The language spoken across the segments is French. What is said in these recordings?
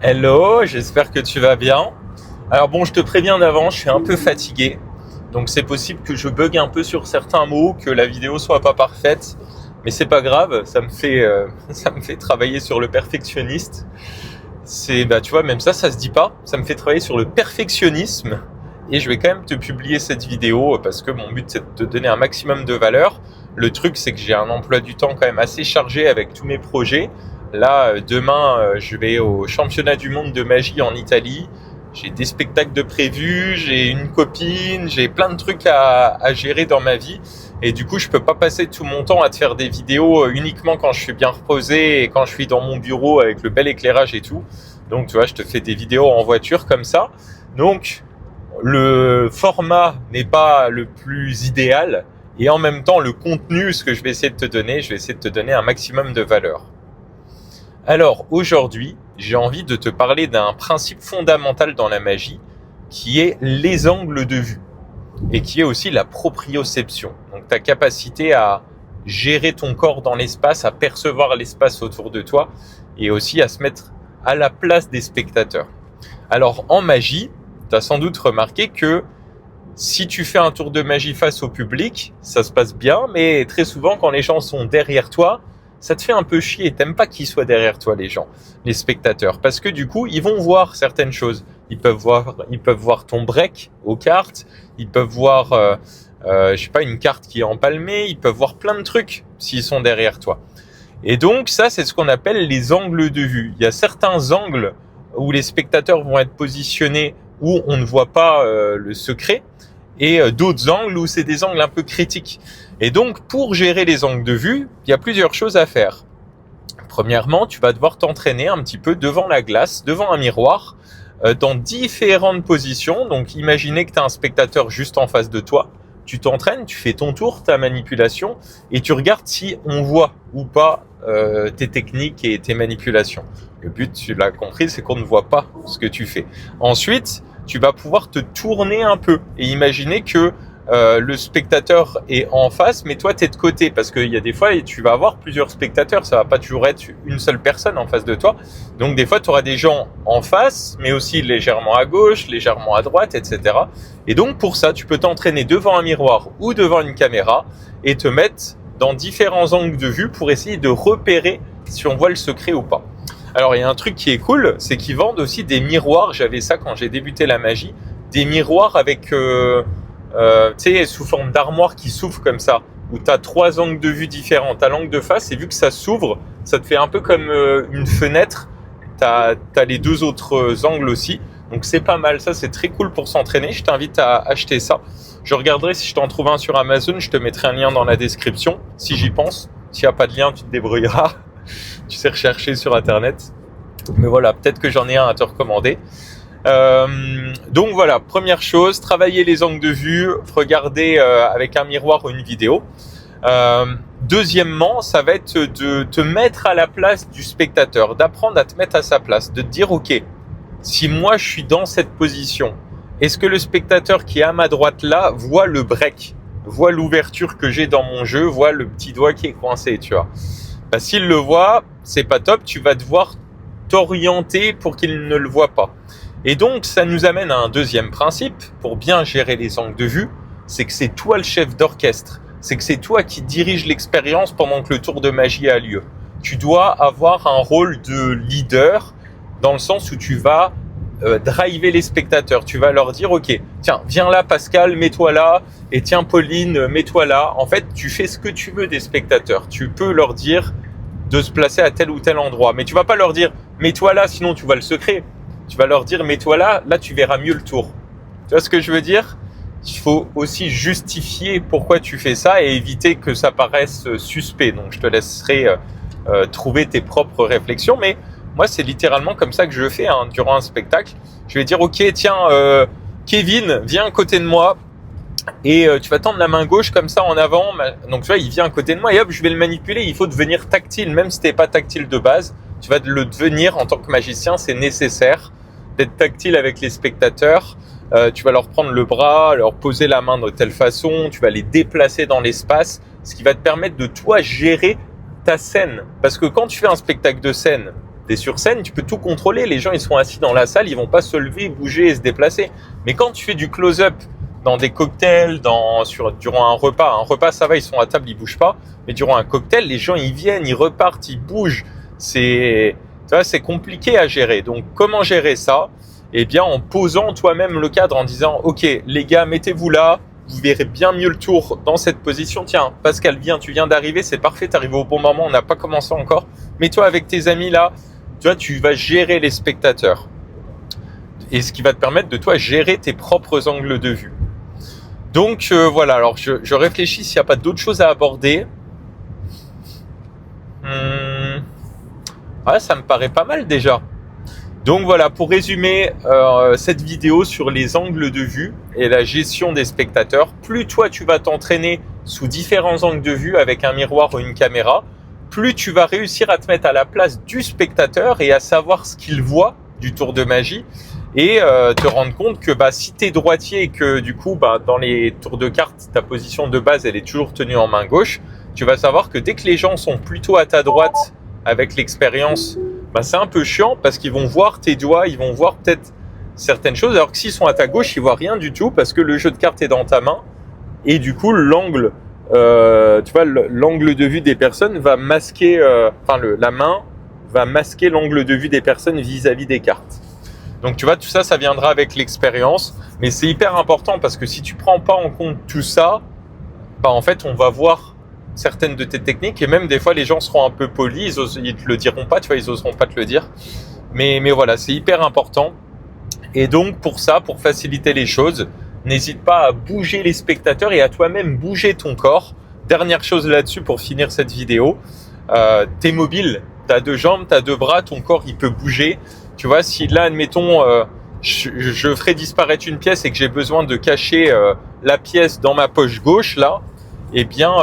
Hello, j'espère que tu vas bien. Alors bon, je te préviens d'avance, je suis un peu fatigué. Donc c'est possible que je bug un peu sur certains mots, que la vidéo soit pas parfaite. Mais c'est pas grave, ça me fait travailler sur le perfectionniste. Tu vois, même ça se dit pas. Ça me fait travailler sur le perfectionnisme. Et je vais quand même te publier cette vidéo parce que mon but c'est de te donner un maximum de valeur. Le truc c'est que j'ai un emploi du temps quand même assez chargé avec tous mes projets. Là, demain, je vais au championnat du monde de magie en Italie. J'ai des spectacles de prévus, j'ai une copine, j'ai plein de trucs à gérer dans ma vie. Et du coup, je peux pas passer tout mon temps à te faire des vidéos uniquement quand je suis bien reposé et quand je suis dans mon bureau avec le bel éclairage et tout. Donc, tu vois, je te fais des vidéos en voiture comme ça. Donc, le format n'est pas le plus idéal. Et en même temps, le contenu, ce que je vais essayer de te donner, je vais essayer de te donner un maximum de valeur. Alors aujourd'hui, j'ai envie de te parler d'un principe fondamental dans la magie qui est les angles de vue et qui est aussi la proprioception. Donc ta capacité à gérer ton corps dans l'espace, à percevoir l'espace autour de toi et aussi à se mettre à la place des spectateurs. Alors en magie, tu as sans doute remarqué que si tu fais un tour de magie face au public, ça se passe bien, mais très souvent quand les gens sont derrière toi, ça te fait un peu chier. T'aimes pas qu'ils soient derrière toi, les gens, les spectateurs, parce que du coup, ils vont voir certaines choses. Ils peuvent voir ton break aux cartes. Ils peuvent voir, une carte qui est empalmée. Ils peuvent voir plein de trucs s'ils sont derrière toi. Et donc, ça, c'est ce qu'on appelle les angles de vue. Il y a certains angles où les spectateurs vont être positionnés où on ne voit pas le secret, et d'autres angles où c'est des angles un peu critiques. Et donc, pour gérer les angles de vue, il y a plusieurs choses à faire. Premièrement, tu vas devoir t'entraîner un petit peu devant la glace, devant un miroir, dans différentes positions. Donc, imaginez que tu as un spectateur juste en face de toi. Tu t'entraînes, tu fais ton tour, ta manipulation, et tu regardes si on voit ou pas tes techniques et tes manipulations. Le but, tu l'as compris, c'est qu'on ne voit pas ce que tu fais. Ensuite, tu vas pouvoir te tourner un peu et imaginer que le spectateur est en face, mais toi, tu es de côté. Parce qu'il y a des fois, tu vas avoir plusieurs spectateurs. Ça va pas toujours être une seule personne en face de toi. Donc, des fois, tu auras des gens en face, mais aussi légèrement à gauche, légèrement à droite, etc. Et donc, pour ça, tu peux t'entraîner devant un miroir ou devant une caméra et te mettre dans différents angles de vue pour essayer de repérer si on voit le secret ou pas. Alors, il y a un truc qui est cool, c'est qu'ils vendent aussi des miroirs. J'avais ça quand j'ai débuté la magie. Des miroirs avec, sous forme d'armoire qui s'ouvre comme ça, où tu as 3 angles de vue différents. Tu as l'angle de face et vu que ça s'ouvre, ça te fait un peu comme une fenêtre. Tu as les 2 autres angles aussi. Donc, c'est pas mal. Ça, c'est très cool pour s'entraîner. Je t'invite à acheter ça. Je regarderai si je t'en trouve un sur Amazon. Je te mettrai un lien dans la description, si j'y pense. S'il n'y a pas de lien, tu te débrouilleras. Tu sais rechercher sur Internet. Mais voilà, peut-être que j'en ai un à te recommander. Donc voilà, première chose, travailler les angles de vue, regarder avec un miroir ou une vidéo. Deuxièmement, ça va être de te mettre à la place du spectateur, d'apprendre à te mettre à sa place, de te dire ok, si moi je suis dans cette position, est-ce que le spectateur qui est à ma droite là voit le break, voit l'ouverture que j'ai dans mon jeu, voit le petit doigt qui est coincé, tu vois. S'il le voit, c'est pas top, tu vas devoir t'orienter pour qu'il ne le voit pas. Et donc, ça nous amène à un deuxième principe pour bien gérer les angles de vue, c'est que c'est toi le chef d'orchestre, c'est que c'est toi qui dirige l'expérience pendant que le tour de magie a lieu. Tu dois avoir un rôle de leader dans le sens où tu vas driver les spectateurs, tu vas leur dire ok, tiens, viens là Pascal, mets-toi là, et tiens Pauline, mets-toi là. En fait, tu fais ce que tu veux des spectateurs, tu peux leur dire de se placer à tel ou tel endroit, mais tu vas pas leur dire mets-toi là, sinon tu vois le secret. Tu vas leur dire mets-toi là, là tu verras mieux le tour. Tu vois ce que je veux dire? Il faut aussi justifier pourquoi tu fais ça et éviter que ça paraisse suspect. Donc je te laisserai trouver tes propres réflexions, mais moi c'est littéralement comme ça que je fais durant un spectacle. Je vais dire ok tiens Kevin, viens à côté de moi. Et tu vas tendre la main gauche comme ça en avant. Donc tu vois, il vient à côté de moi et hop, je vais le manipuler. Il faut devenir tactile, même si t'es pas tactile de base. Tu vas le devenir en tant que magicien, c'est nécessaire d'être tactile avec les spectateurs. Tu vas leur prendre le bras, leur poser la main de telle façon. Tu vas les déplacer dans l'espace, ce qui va te permettre de toi gérer ta scène. Parce que quand tu fais un spectacle de scène T'es sur scène, tu peux tout contrôler. Les gens, ils sont assis dans la salle, ils vont pas se lever, bouger et se déplacer. Mais quand tu fais du close-up dans des cocktails, durant un repas, ça va, ils sont à table, ils bougent pas. Mais durant un cocktail, les gens, ils viennent, ils repartent, ils bougent. C'est compliqué à gérer. Donc, comment gérer ça? Eh bien, en posant toi-même le cadre, en disant, OK, les gars, mettez-vous là. Vous verrez bien mieux le tour dans cette position. Tiens, Pascal, viens, tu viens d'arriver, c'est parfait, t'es arrivé au bon moment, on n'a pas commencé encore. Mets-toi avec tes amis là, tu vas gérer les spectateurs. Et ce qui va te permettre de toi gérer tes propres angles de vue. Donc voilà, alors je réfléchis s'il n'y a pas d'autres choses à aborder. Ouais, ça me paraît pas mal déjà. Donc voilà, pour résumer cette vidéo sur les angles de vue et la gestion des spectateurs, plus toi tu vas t'entraîner sous différents angles de vue avec un miroir ou une caméra, plus tu vas réussir à te mettre à la place du spectateur et à savoir ce qu'il voit du tour de magie et te rendre compte que si tu es droitier et que du coup dans les tours de cartes, ta position de base elle est toujours tenue en main gauche, tu vas savoir que dès que les gens sont plutôt à ta droite avec l'expérience, c'est un peu chiant parce qu'ils vont voir tes doigts, ils vont voir peut-être certaines choses, alors que s'ils sont à ta gauche, ils voient rien du tout parce que le jeu de cartes est dans ta main et du coup l'angle, l'angle de vue des personnes va masquer, la main va masquer l'angle de vue des personnes vis-à-vis des cartes. Donc tu vois, tout ça, ça viendra avec l'expérience, mais c'est hyper important parce que si tu prends pas en compte tout ça, en fait, on va voir certaines de tes techniques et même des fois les gens seront un peu polis, ils te le diront pas, ils oseront pas te le dire. Mais voilà, c'est hyper important. Et donc pour ça, pour faciliter les choses, n'hésite pas à bouger les spectateurs et à toi-même bouger ton corps. Dernière chose là-dessus pour finir cette vidéo, t'es mobile, t'as 2 jambes, t'as 2 bras, ton corps il peut bouger. Tu vois, si là admettons je ferai disparaître une pièce et que j'ai besoin de cacher la pièce dans ma poche gauche là, eh bien,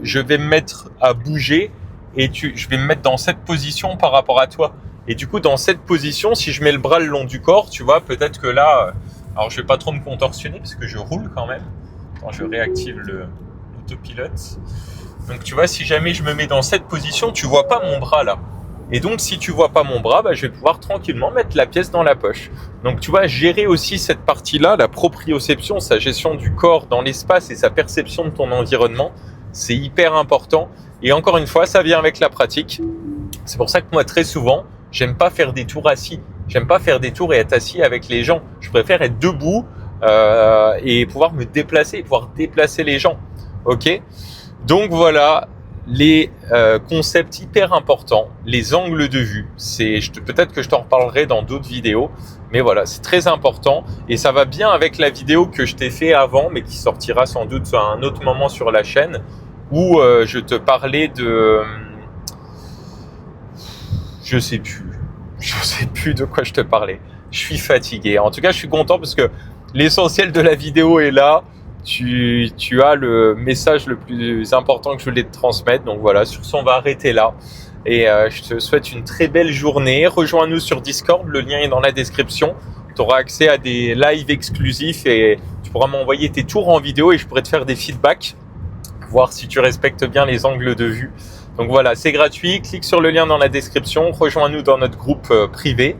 je vais me mettre à bouger et je vais me mettre dans cette position par rapport à toi. Et du coup, dans cette position, si je mets le bras le long du corps, tu vois, peut-être que là, alors je vais pas trop me contorsionner parce que je roule quand même. Attends, je réactive l'autopilote. Donc, tu vois, si jamais je me mets dans cette position, tu vois pas mon bras là. Et donc, si tu vois pas mon bras, je vais pouvoir tranquillement mettre la pièce dans la poche. Donc, tu vas gérer aussi cette partie-là, la proprioception, sa gestion du corps dans l'espace et sa perception de ton environnement. C'est hyper important. Et encore une fois, ça vient avec la pratique. C'est pour ça que moi, très souvent, j'aime pas faire des tours assis. J'aime pas faire des tours et être assis avec les gens. Je préfère être debout et pouvoir me déplacer, et pouvoir déplacer les gens. Ok ? Donc voilà. Les concepts hyper importants, les angles de vue, peut-être que je t'en reparlerai dans d'autres vidéos, mais voilà, c'est très important et ça va bien avec la vidéo que je t'ai fait avant, mais qui sortira sans doute à un autre moment sur la chaîne, où je te parlais de... Je sais plus de quoi je te parlais. Je suis fatigué. En tout cas, je suis content parce que l'essentiel de la vidéo est là. Tu as le message le plus important que je voulais te transmettre. Donc voilà, sur ce, on va arrêter là. Et je te souhaite une très belle journée. Rejoins-nous sur Discord, le lien est dans la description. Tu auras accès à des lives exclusifs et tu pourras m'envoyer tes tours en vidéo et je pourrai te faire des feedbacks, voir si tu respectes bien les angles de vue. Donc voilà, c'est gratuit. Clique sur le lien dans la description. Rejoins-nous dans notre groupe privé.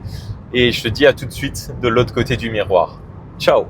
Et je te dis à tout de suite de l'autre côté du miroir. Ciao!